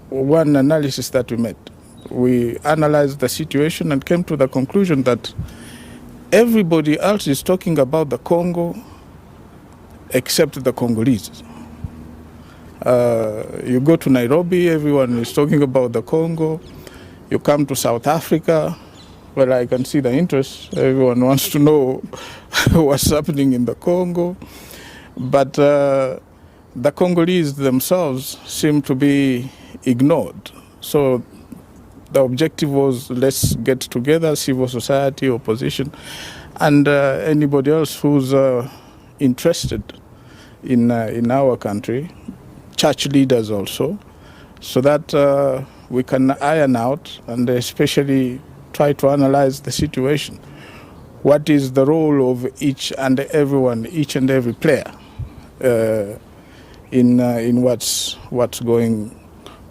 one analysis that we made. We analyzed the situation and came to the conclusion that everybody else is talking about the Congo except the Congolese. You go to Nairobi, everyone is talking about the Congo. You come to South Africa, where I can see the interest. Everyone wants to know what's happening in the Congo. But the Congolese themselves seem to be ignored. So the objective was, let's get together, civil society, opposition, and anybody else who's interested in our country, church leaders also, so that we can iron out and especially try to analyze the situation. What is the role of each and every player in what's going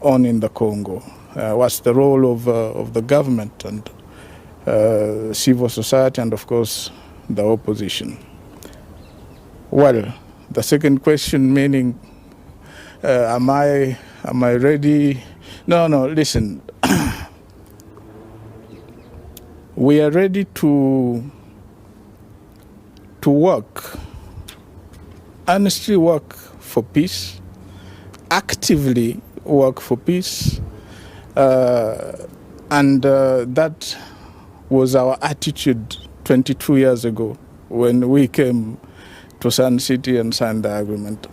on in the Congo? What's the role of the government and civil society and, of course, the opposition? Well, the second question, meaning, am I ready? No, listen. We are ready to work, honestly work for peace, actively work for peace, and that was our attitude 22 years ago when we came to Sun City and signed the agreement.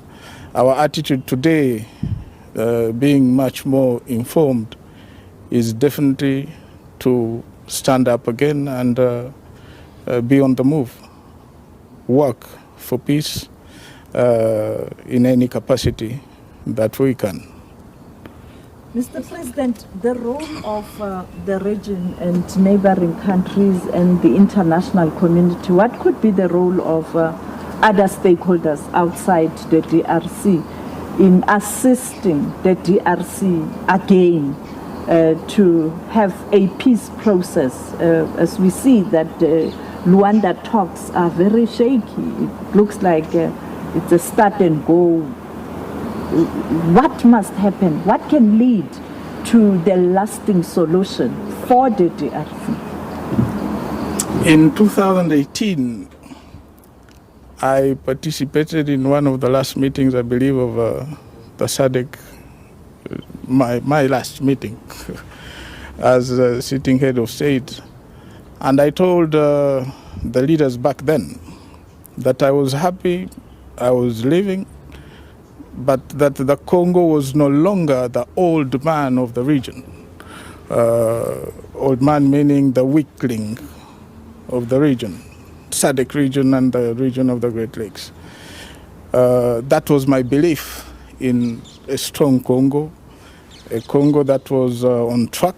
Our attitude today, being much more informed, is definitely to stand up again and be on the move, work for peace in any capacity that we can. Mr. President, the role of the region and neighboring countries and the international community, what could be the role of other stakeholders outside the DRC in assisting the DRC again to have a peace process, as we see that Luanda talks are very shaky. It looks like it's a start and go. What must happen? What can lead to the lasting solution for the DRC? In 2018, I participated in one of the last meetings, I believe, of the SADC, my last meeting as sitting head of state. And I told the leaders back then that I was happy, I was living, but that the Congo was no longer the old man of the region. Old man meaning the weakling of the region, SADC region and the region of the Great Lakes. That was my belief in a strong Congo, a Congo that was on track.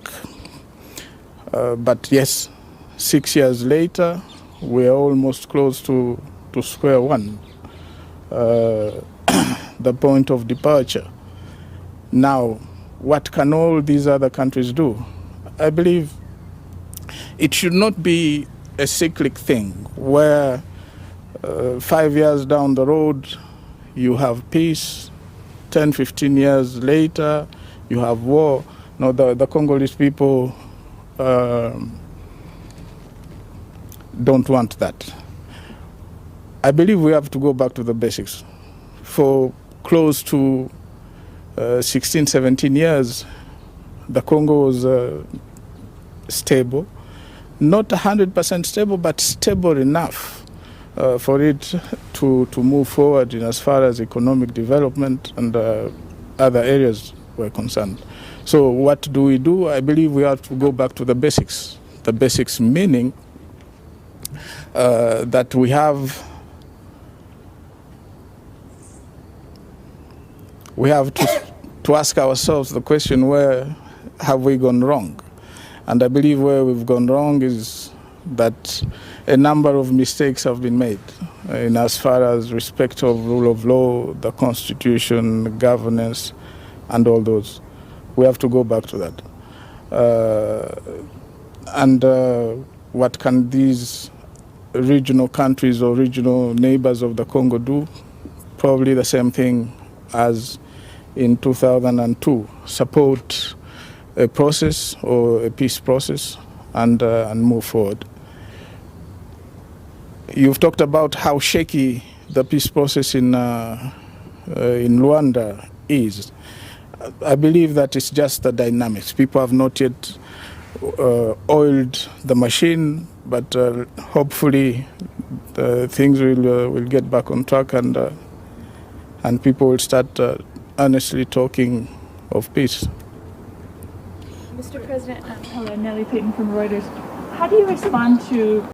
But yes, 6 years later, we are almost close to square one, the point of departure. Now, what can all these other countries do? I believe it should not be a cyclic thing where 5 years down the road you have peace, 10, 15 years later you have war. No, the Congolese people don't want that. I believe we have to go back to the basics. For close to 16, 17 years, the Congo was stable. Not 100% stable, but stable enough for it to move forward in as far as economic development and other areas were concerned. So what do? I believe we have to go back to the basics. The basics meaning that we have to ask ourselves the question, where have we gone wrong? And I believe where we've gone wrong is that a number of mistakes have been made in as far as respect of rule of law, the constitution, governance, and all those. We have to go back to that. What can these regional countries or regional neighbors of the Congo do? Probably the same thing as in 2002 support a process or a peace process and move forward. You've talked about how shaky the peace process in Luanda is. I believe that it's just the dynamics. People have not yet oiled the machine, but hopefully things will get back on track, and people will start honestly talking of peace. Mr. President, hello, Nellie Payton from Reuters. How do you respond to